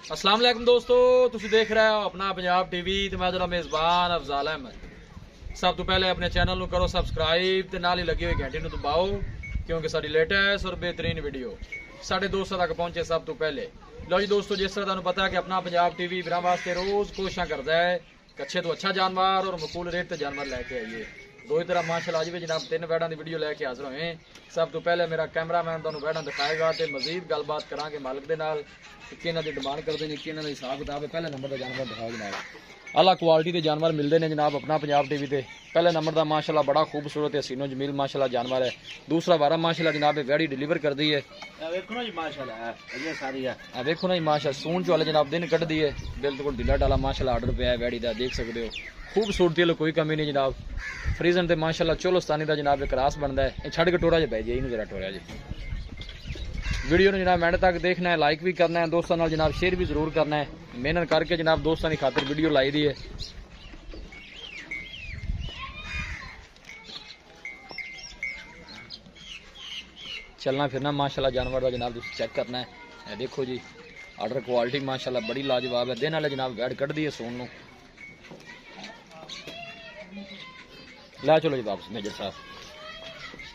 अस्सलाम वालेकुम दोस्तों, तुसी देख रहे हो अपना पंजाब टीवी ते मैं जरा मेज़बान अफजाल अहमद। सब तो पहले अपने चैनल ਨੂੰ करो सबसक्राइब ते नाल ही लगी हुई घंटी ਨੂੰ दबाओ क्योंकि साडी लेटेस्ट और बेहतरीन वीडियो साढ़े दोस्तों तक पहुंचे सब तो पहले। लो जी दोस्तों, जिस तरह तुहानू पता है कि अपना पंजाब टीवी बिना वास्ते रोज कोशिश करता है कि अच्छे तो अच्छा जानवर और मकूल रेट ते जानवर लेके आइए। दो ही तरह माशाल्लाह अज भी जनाब 3 वैड़ा की वीडियो लेके हाजिर होए। सब तो पहले मेरा कैमरामैन तुहानू वैड़ा दिखाएगा तो मजीद गलबात करांगे मालिक दे नाल कि इन्हां दी डिमांड करते हैं कि इन्हां दा हिसाब किताब है। पहले नंबर का जानवर दिखाओ जनाब, अला क्वालिटी के जानवर मिलते हैं जनाब अपना पंजाब टीवी पे। पहले नंबर का माशाल्लाह बड़ा खूबसूरत है हसीनो जमील माशाल्लाह जानवर है। दूसरा वारा माशाल्लाह जनाब वैड़ी डिलीवर कर दी है। देखो ना जी माशाल्लाह है सारी है, देखो ना जी माशाल्लाह सून चो वाले जनाब दिन कट दी है, बिल्कुल ढीला डाला माशाल्लाह आर्डर पे है वैड़ी का, देख सकते हो। खूबसूरती वाली कोई कमी नहीं जनाब। फ्रीजन ते माशाल्लाह चोलोस्तानी का जनाब एक क्रास बनता है। छड़ के टोरा ज पै जी, इनू जरा टोरा जी। वीडियो ने जनाब एंड तक देखना है, लाइक भी करना है, दोस्तों नाल जनाब शेयर भी जरूर करना है। मेहनत करके जनाब दोस्तों की खातिर वीडियो लाई दी है। चलना फिरना माशाल्लाह जानवर का जनाब चेक करना है। देखो जी आर्डर क्वालिटी माशाल्लाह बड़ी लाजवाब है। दिन वाले जनाब वैड कट दी है सोन नू। ला चलो जी वापस मेजर साहब।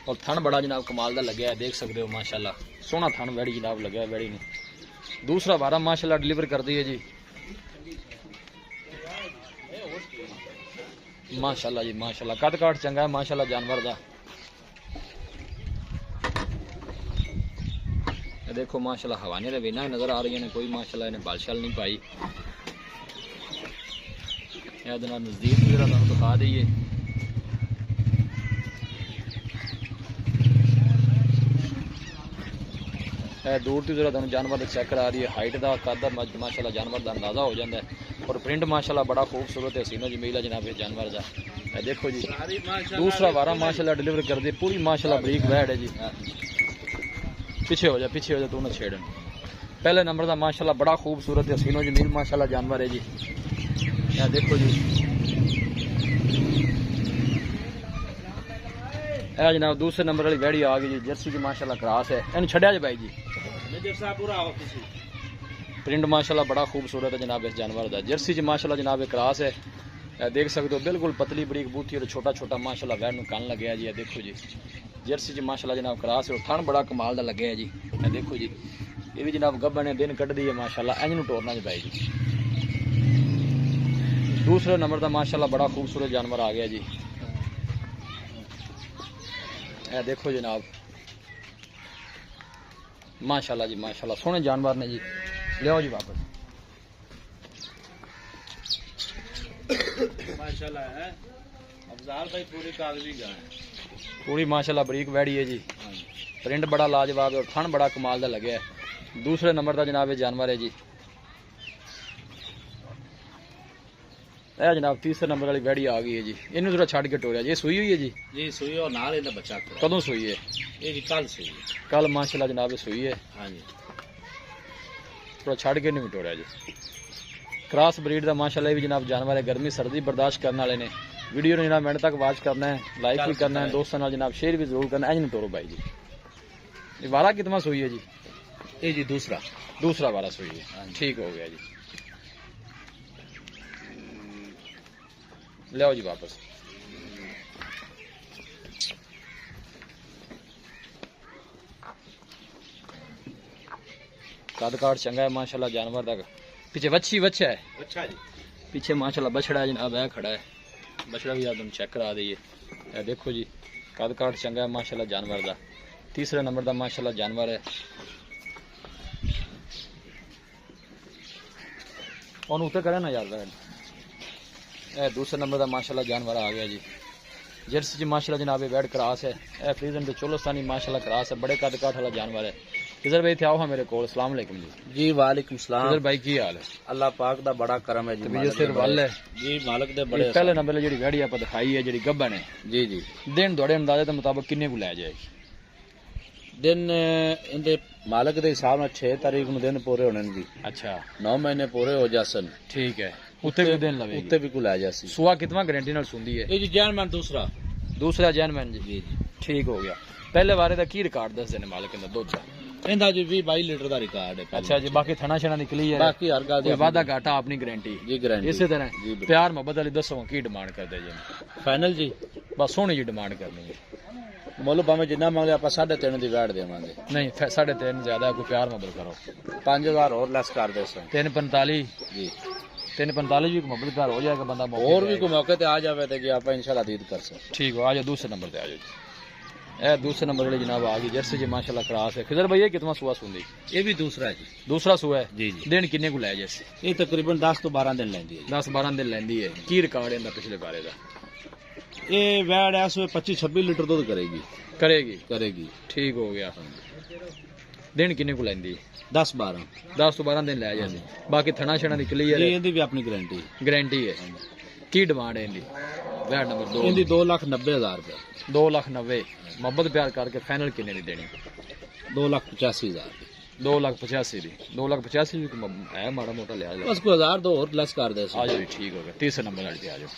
और थन बड़ा जनाब कमाल का लगे है, देख सकते हो माशाल्लाह सोहना थन वैड़ी जनाब लगे वैड़ी ने। दूसरा बारह माशाल्लाह डिलीवर कर दी है जी माशाल्लाह जी माशाल्लाह। कद काट चंगा है माशाल्लाह जानवर का। देखो माशाल्लाह हवाने के वेना नजर आ रही ने, कोई माशाल्लाह इन्हें बालशाल नहीं पाई। नजदीक जरा दिखा दईए। दूर तो जरा जानवर चेक करा रही है, हाइट का कद माशाल्लाह जानवर का अंदाजा हो जाता है। और प्रिंट माशाल्लाह बड़ा खूबसूरत है हसीनो जमील है जनाब इस जानवर का। देखो जी दूसरा वारा माशाल्लाह डिलीवर कर दी, पूरी माशाल्लाह बरीक वैड है जी। पीछे हो जा तू ना छेड़। पहले नंबर का माशाल्लाह बड़ा खूबसूरत है हसीनो जमील माशाल्लाह जानवर है जी। या देखो जी ए जनाब दूसरे नंबर वाली वैड़ी आ गई जी, जर्सी की माशाल्लाह क्रास है। इन छड़िया जी भाई जी प्रिंट माशाल्लाह बड़ा खूबसूरत है जनाब इस जानवर का। जर्सी च माशाल्लाह जनाब एक क्रास है, देख सकते हो बिल्कुल पतली बरीक बूथी और छोटा छोटा माशाल्लाह वैड नूं कन लगे जी। देखो जी जर्सी च माशाल्लाह जनाब क्रास है और थन बड़ा कमाल का लगे है जी। देखो जी ये भी जनाब गब्बन ने दिन कट दी है माशाल्लाह। इंज नूं टोरना जी भाई जी। दूसरे नंबर का माशाल्लाह बड़ा खूबसूरत जानवर आ गया जी। देखो जनाब माशाल्लाह जी माशाल्लाह सोहने जानवर ने जी। लियाओ जी वापस माशाल्लाह है अफजाल भाई पूरी कागजी गाय पूरी माशाल्लाह बरीक वैड़ी है जी। प्रिंट बड़ा लाजवाब है और थन बड़ा कमाल का लगे है। दूसरे नंबर का जनाब ये जानवर है जी। जनाब तीसरे नंबर वाली वैड़ी आ गई है जी। इन्हू थोड़ा छड़ के टोरिया जी। सुई हुई है जी सुई और नाल इहदा बच्चा कदों सुई है? ये जी कल सुई, कल माशाल्लाह जनाब ये सुई है। हाँ जी थोड़ा छड़ के नहीं टोरिया जी। क्रॉस ब्रीड का माशाल्लाह भी जनाब जानवर है, गर्मी सर्दी बर्दाश्त करने वाले ने। वीडियो ने जनाब एंड तक वॉच करना है, लाइक भी करना है, दोस्तों नाल जनाब शेयर भी जरूर करना है। नहीं टोरो भाई जी। ये वारा कितना सुई है जी? ये जी दूसरा वारा सुई है, ठीक हो गया जी। ले आओ जी वापस। कद काट चंगा है माशाल्लाह जानवर तक। पीछे बच्चा है, अच्छा जी पीछे माशाल्लाह बछड़ा है जनाब है खड़ा है। बछड़ा भी आदम चेक करा दईए। देखो जी कद काट चंगा है माशाल्लाह जानवर का। तीसरे नंबर का माशाल्लाह जानवर है। और उत्ते करे ना यार वैड। दूसरे नंबर का माशाल्लाह जानवर आ गया जी। जर्सी च माशाल्लाह जनाब वैड क्रास है। फ्रीजन के चोलोस्तानी माशाल्लाह क्रास है, बड़े कद काठ वाला जानवर है। इधर भाई थे आओ हाँ मेरे को। अस्सलाम वालेकुम जी वालेकुम सलाम। इधर भाई की हाल है? अल्लाह पाक दा बड़ा करम है जी। सिर वल है जी मालिक दे बड़े। पहले नंबर जी वैड़ी आप दिखाई है जी गब्बन है जी जी। दिन थोड़े अंदाजे के मुताबिक किन्ने को लै जाएगी? दिन इनके मालिक के हिसाब से 6 तारीख को दिन पूरे होने जी। अच्छा 9 महीने पूरे हो जासन। ठीक है उत्ते भी दिन लगे उत्ते भी को लै जासी। सुआ कितना गारंटी नाल सुंदी है? ये जी जैनमैन दूसरा जैनमैन जी। जी जी ठीक हो गया। पहले बारे का की रिकॉर्ड दस देने मालिक का दुध का? ਇਹਦਾ ਜੀ 20-22 ਲੀਟਰ ਦਾ ਰਿਕਾਰਡ ਹੈ अच्छा जी बाकी थना छना निकली है ਬਾਕੀ ਹਰ ਗੱਲ कोई वादा घाटा अपनी गारंटी ਜੀ ਗਾਰੰਟੀ इसी तरह जी, बिल्कुल। प्यार मोहब्बत वाली दसो की डिमांड करते जी ਫਾਈਨਲ ਜੀ बस सोहनी जी डिमांड करनी है ਮੁੱਲ ਭਾਵੇਂ ਜਿੰਨਾ ਮੰਗਦੇ ਆਪਾਂ 3.5 ਦੀ ਵੈਟ ਦੇਵਾਂਗੇ नहीं 3.5 ज्यादा कोई प्यार मोहब्बत करो 5000 ਹੋਰ ਲੈਸ ਕਰ ਦੇ ਸੋ 345 ਜੀ 345 भी मोहब्बत घर हो जाएगा बंदा मौके ਹੋਰ पे ਵੀ आएगा। ਕੋਈ ਮੌਕੇ ਤੇ ਆ ਜਾਵੇ ਤੇ ਜੀ ਆਪਾਂ ਇਨਸ਼ਾਅੱਲਾ ਦੀਦ ਕਰ ਸਕਦੇ ठीक हो आ जाओ दूसरे नंबर पे आ जाओ जी ए दूसरे नंबर वाली जनाब आ गई जर्सी जी माशाल्लाह क्रास है खिजर भाई ये कितना सुआ सुंदी ਇਹ ਵੀ ਦੂਸਰਾ ਹੈ ਜੀ दूसरा सुआ है ਜੀ ਜੀ दिन किन्ने को लै जैसे ਇਹ ਤਕਰੀਬਨ 10 ਤੋਂ 12 ਦਿਨ ਲੈਂਦੀ ਹੈ 10-12 दिन लेंदी है की रिकॉर्ड है इंदा पिछले बारे दा ਜੀ। ਇਹ ਵੈਟ ਇਸ ਵੇ 25-26 ਲੀਟਰ ਦੁੱਧ ਕਰੇਗੀ करेगी ठीक हो गया दिन किन्ने को लेंदी 10-12 10-12 दिन लै जैसे बाकी थना छना दी क्लियर ਜੀ है ਇਹਦੀ ਵੀ ਆਪਣੀ ਗਾਰੰਟੀ गारंटी है की डिमांड है इंदी वैट नंबर 2 ਇਹਦੀ 2,90,000 ਰੁਪਏ 2,90,000 मोहब्बत प्यार करके फाइनल किन्ने दी देनी 2,85,000 2,85,000 दी 2,85,000 भी कोई है माड़ा मोटा लिहाज ਬਸ ਕੋਈ 1000 ਦੋ ਹੋਰ ਲੈਸ ਕਰ ਦੇ आ जाओ जी ठीक हो गया तीसरे नंबर वाले पे आ जाओ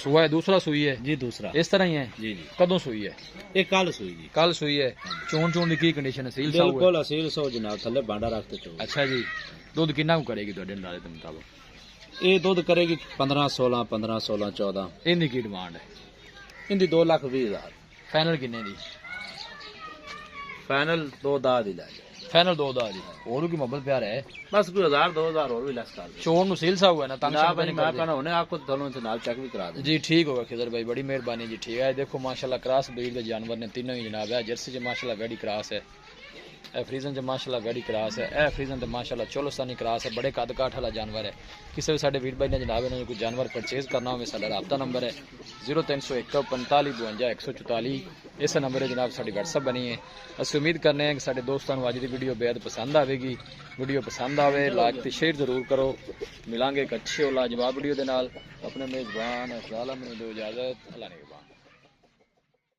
सुआ है दूसरा सुई है ਜੀ ਦੂਸਰਾ इस तरह ही है ਜੀ ਜੀ कदों सुई है ਇਹ ਕੱਲ ਸੂਈ ਜੀ कल सुई है चोन की कंडीशन है सील सा हुआ है? ਬਿਲਕੁਲ ਅਸੀਲ ਸੋ ਜਨਾਬ ਥੱਲੇ ਬਾਂਡਾ ਰੱਖ ਤੇ ਚੋ अच्छा जी दूध कितना को करेगी ਤੁਹਾਡੇ ਅੰਦਾਜ਼ੇ ਦੇ ਮੁਤਾਬਕ ਇਹ ਦੁੱਧ ਕਰੇਗੀ 15-16 15-16 14 इनकी की डिमांड है ਇਹਦੀ 2,20,000 फाइनल किन्ने दी ਫਾਈਨਲ 2,10 ਦੀ ਲੈ ਜਾ फाइनल 2 दी और की मोहब्बत प्यार है ਬਸ ਕੋਈ 1000-2000 ਹੋਰ ਵੀ ਲੈਸ ਕਰ ਦੇ चोन नु सील सा हुआ है ना तंग ਨਾ शंग ਭਾਈ नहीं ਮੈਂ करते। कहना ਹੁਣੇ आपको दोनों से नाल चेक भी करा दे जी ठीक होगा खिजर भाई बड़ी मेहरबानी जी ठीक है देखो माशाल्लाह क्रॉस ब्रीड के जानवर ने तीनों ही जनाब है जर्सी च माशाल्लाह गड़ी क्रॉस है ए फ्रीजन च माशाल्लाह गड़ी क्रॉस है ए फ्रीजन ते माशाल्लाह चोलोस्तानी क्रॉस है बड़े कद काठ वाला जानवर है किसी भी साडे वीर भाई ने जनाब इन्होंने कोई जानवर परचेज करना हो साडा राब्ता नंबर है 0301 45 52 144 इस नंबर है जनाब साडी व्हाट्सएप बनी है असं उम्मीद करने हैं कि साडे दोस्तों अज की वीडियो बेहद पसंद आएगी वीडियो पसंद आवे लाइक ते शेयर जरूर करो मिलांगे एक अच्छे और लाजवाब वीडियो के नाल अपने मेजबान अफजाल अहमद दो इजाजत अल्लाह ने